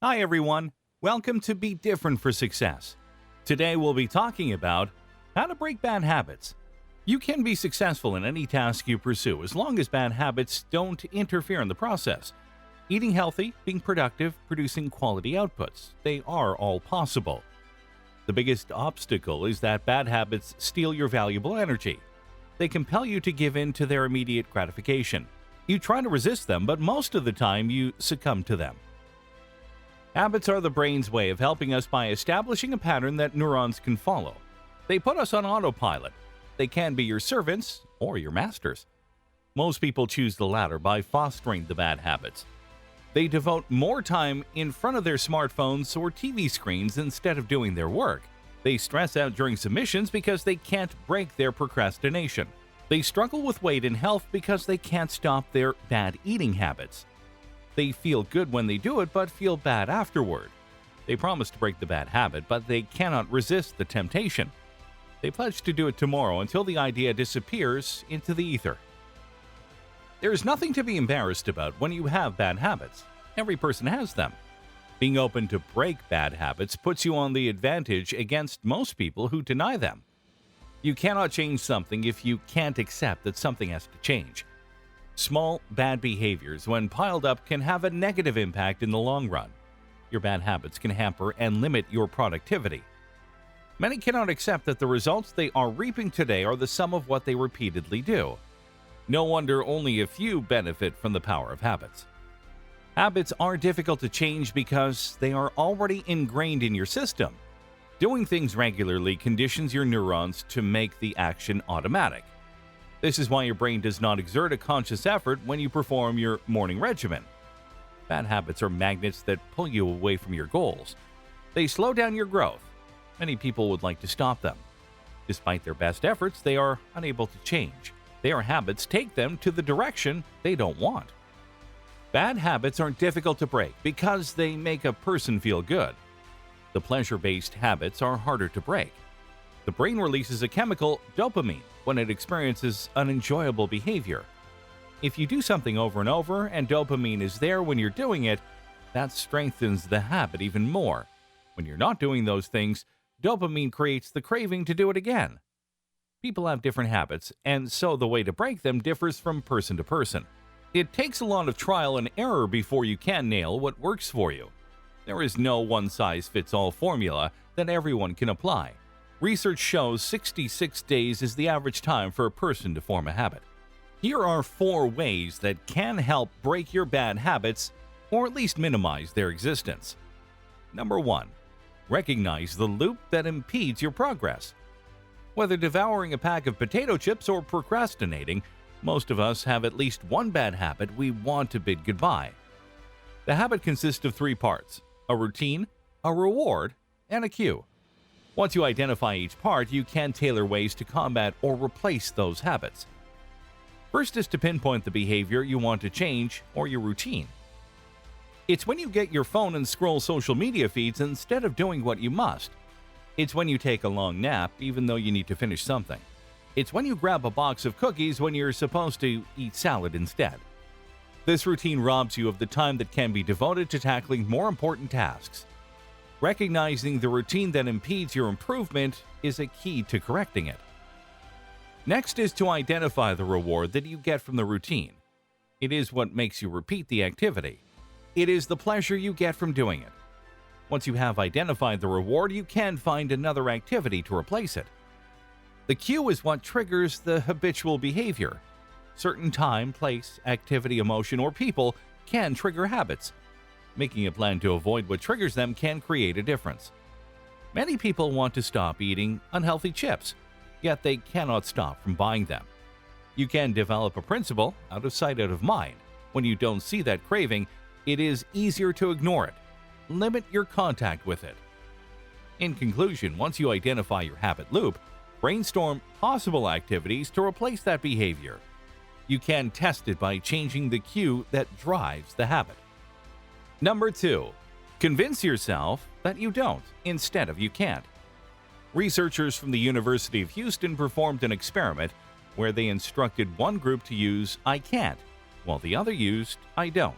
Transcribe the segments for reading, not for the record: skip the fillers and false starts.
Hi everyone, welcome to Be Different for Success. Today we'll be talking about how to break bad habits. You can be successful in any task you pursue as long as bad habits don't interfere in the process. Eating healthy, being productive, producing quality outputs, they are all possible. The biggest obstacle is that bad habits steal your valuable energy. They compel you to give in to their immediate gratification. You try to resist them, but most of the time you succumb to them. Habits are the brain's way of helping us by establishing a pattern that neurons can follow. They put us on autopilot. They can be your servants or your masters. Most people choose the latter by fostering the bad habits. They devote more time in front of their smartphones or TV screens instead of doing their work. They stress out during submissions because they can't break their procrastination. They struggle with weight and health because they can't stop their bad eating habits. They feel good when they do it, but feel bad afterward. They promise to break the bad habit, but they cannot resist the temptation. They pledge to do it tomorrow until the idea disappears into the ether. There is nothing to be embarrassed about when you have bad habits. Every person has them. Being open to break bad habits puts you on the advantage against most people who deny them. You cannot change something if you can't accept that something has to change. Small, bad behaviors, when piled up, can have a negative impact in the long run. Your bad habits can hamper and limit your productivity. Many cannot accept that the results they are reaping today are the sum of what they repeatedly do. No wonder only a few benefit from the power of habits. Habits are difficult to change because they are already ingrained in your system. Doing things regularly conditions your neurons to make the action automatic. This is why your brain does not exert a conscious effort when you perform your morning regimen. Bad habits are magnets that pull you away from your goals. They slow down your growth. Many people would like to stop them. Despite their best efforts, they are unable to change. Their habits take them to the direction they don't want. Bad habits are difficult to break because they make a person feel good. The pleasure-based habits are harder to break. The brain releases a chemical, dopamine, when it experiences an enjoyable behavior. If you do something over and over and dopamine is there when you're doing it, that strengthens the habit even more. When you're not doing those things, dopamine creates the craving to do it again. People have different habits, and so the way to break them differs from person to person. It takes a lot of trial and error before you can nail what works for you. There is no one-size-fits-all formula that everyone can apply. Research shows 66 days is the average time for a person to form a habit. Here are 4 ways that can help break your bad habits, or at least minimize their existence. Number 1. Recognize the loop that impedes your progress. Whether devouring a pack of potato chips or procrastinating, most of us have at least one bad habit we want to bid goodbye. The habit consists of 3 parts: a routine, a reward, and a cue. Once you identify each part, you can tailor ways to combat or replace those habits. First is to pinpoint the behavior you want to change or your routine. It's when you get your phone and scroll social media feeds instead of doing what you must. It's when you take a long nap even though you need to finish something. It's when you grab a box of cookies when you're supposed to eat salad instead. This routine robs you of the time that can be devoted to tackling more important tasks. Recognizing the routine that impedes your improvement is a key to correcting it. Next is to identify the reward that you get from the routine. It is what makes you repeat the activity. It is the pleasure you get from doing it. Once you have identified the reward, you can find another activity to replace it. The cue is what triggers the habitual behavior. Certain time, place, activity, emotion, or people can trigger habits. Making a plan to avoid what triggers them can create a difference. Many people want to stop eating unhealthy chips, yet they cannot stop from buying them. You can develop a principle, out of sight, out of mind. When you don't see that craving, it is easier to ignore it. Limit your contact with it. In conclusion, once you identify your habit loop, brainstorm possible activities to replace that behavior. You can test it by changing the cue that drives the habit. Number 2. Convince yourself that you don't instead of you can't. Researchers from the University of Houston performed an experiment where they instructed one group to use "I can't," while the other used "I don't."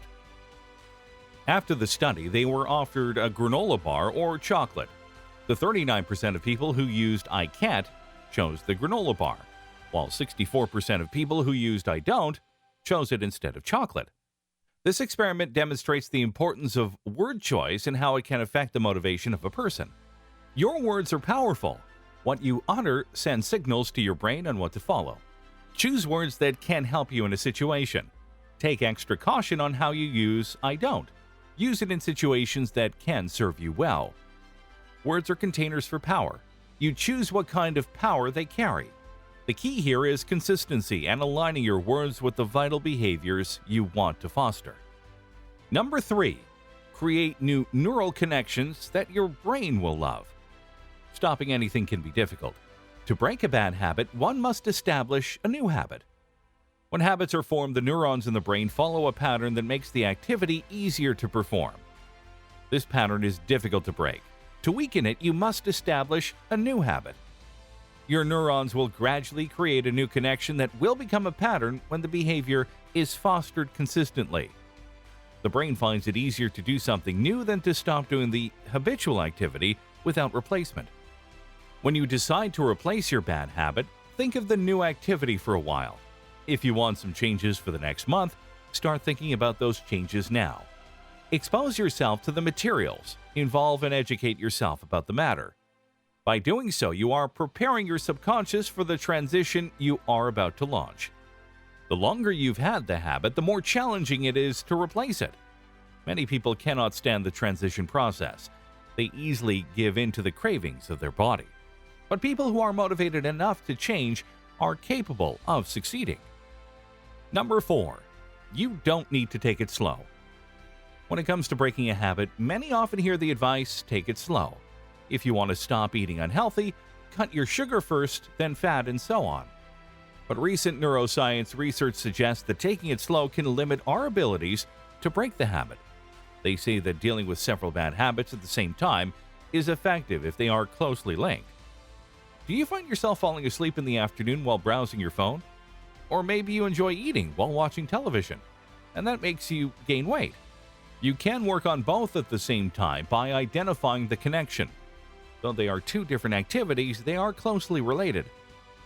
After the study, they were offered a granola bar or chocolate. The 39% of people who used I can't chose the granola bar, while 64% of people who used I don't chose it instead of chocolate. This experiment demonstrates the importance of word choice and how it can affect the motivation of a person. Your words are powerful. What you utter sends signals to your brain on what to follow. Choose words that can help you in a situation. Take extra caution on how you use I don't. Use it in situations that can serve you well. Words are containers for power. You choose what kind of power they carry. The key here is consistency and aligning your words with the vital behaviors you want to foster. Number 3. Create new neural connections that your brain will love. Stopping anything can be difficult. To break a bad habit, one must establish a new habit. When habits are formed, the neurons in the brain follow a pattern that makes the activity easier to perform. This pattern is difficult to break. To weaken it, you must establish a new habit. Your neurons will gradually create a new connection that will become a pattern when the behavior is fostered consistently. The brain finds it easier to do something new than to stop doing the habitual activity without replacement. When you decide to replace your bad habit, think of the new activity for a while. If you want some changes for the next month, start thinking about those changes now. Expose yourself to the materials, involve and educate yourself about the matter. By doing so, you are preparing your subconscious for the transition you are about to launch. The longer you've had the habit, the more challenging it is to replace it. Many people cannot stand the transition process. They easily give in to the cravings of their body. But people who are motivated enough to change are capable of succeeding. Number 4. You don't need to take it slow. When it comes to breaking a habit, many often hear the advice, take it slow. If you want to stop eating unhealthy, cut your sugar first, then fat, and so on. But recent neuroscience research suggests that taking it slow can limit our abilities to break the habit. They say that dealing with several bad habits at the same time is effective if they are closely linked. Do you find yourself falling asleep in the afternoon while browsing your phone? Or maybe you enjoy eating while watching television, and that makes you gain weight. You can work on both at the same time by identifying the connection. Though they are two different activities, they are closely related.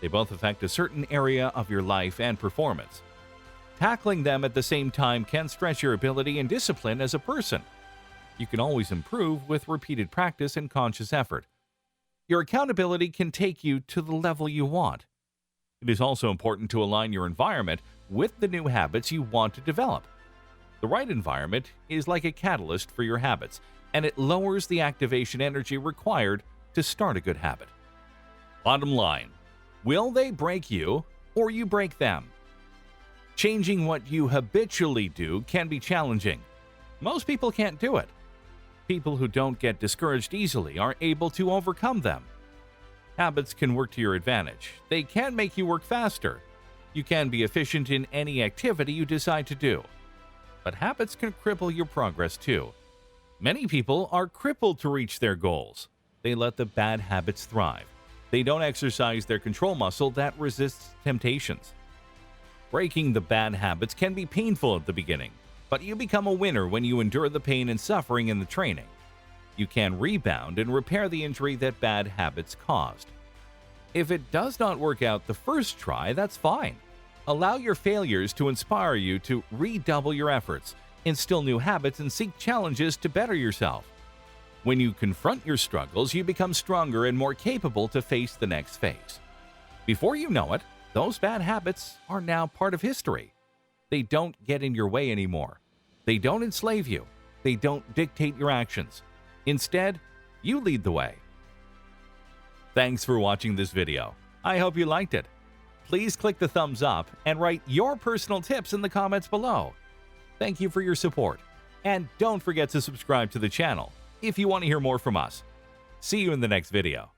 They both affect a certain area of your life and performance. Tackling them at the same time can stretch your ability and discipline as a person. You can always improve with repeated practice and conscious effort. Your accountability can take you to the level you want. It is also important to align your environment with the new habits you want to develop. The right environment is like a catalyst for your habits, and it lowers the activation energy required to start a good habit. Bottom line, will they break you or you break them? Changing what you habitually do can be challenging. Most people can't do it. People who don't get discouraged easily are able to overcome them. Habits can work to your advantage. They can make you work faster. You can be efficient in any activity you decide to do. But habits can cripple your progress too. Many people are crippled to reach their goals. They let the bad habits thrive. They don't exercise their control muscle that resists temptations. Breaking the bad habits can be painful at the beginning, but you become a winner when you endure the pain and suffering in the training. You can rebound and repair the injury that bad habits caused. If it does not work out the first try, that's fine. Allow your failures to inspire you to redouble your efforts, instill new habits, and seek challenges to better yourself. When you confront your struggles, you become stronger and more capable to face the next phase. Before you know it, those bad habits are now part of history. They don't get in your way anymore. They don't enslave you. They don't dictate your actions. Instead, you lead the way. Thanks for watching this video. I hope you liked it. Please click the thumbs up and write your personal tips in the comments below. Thank you for your support. And don't forget to subscribe to the channel if you want to hear more from us. See you in the next video.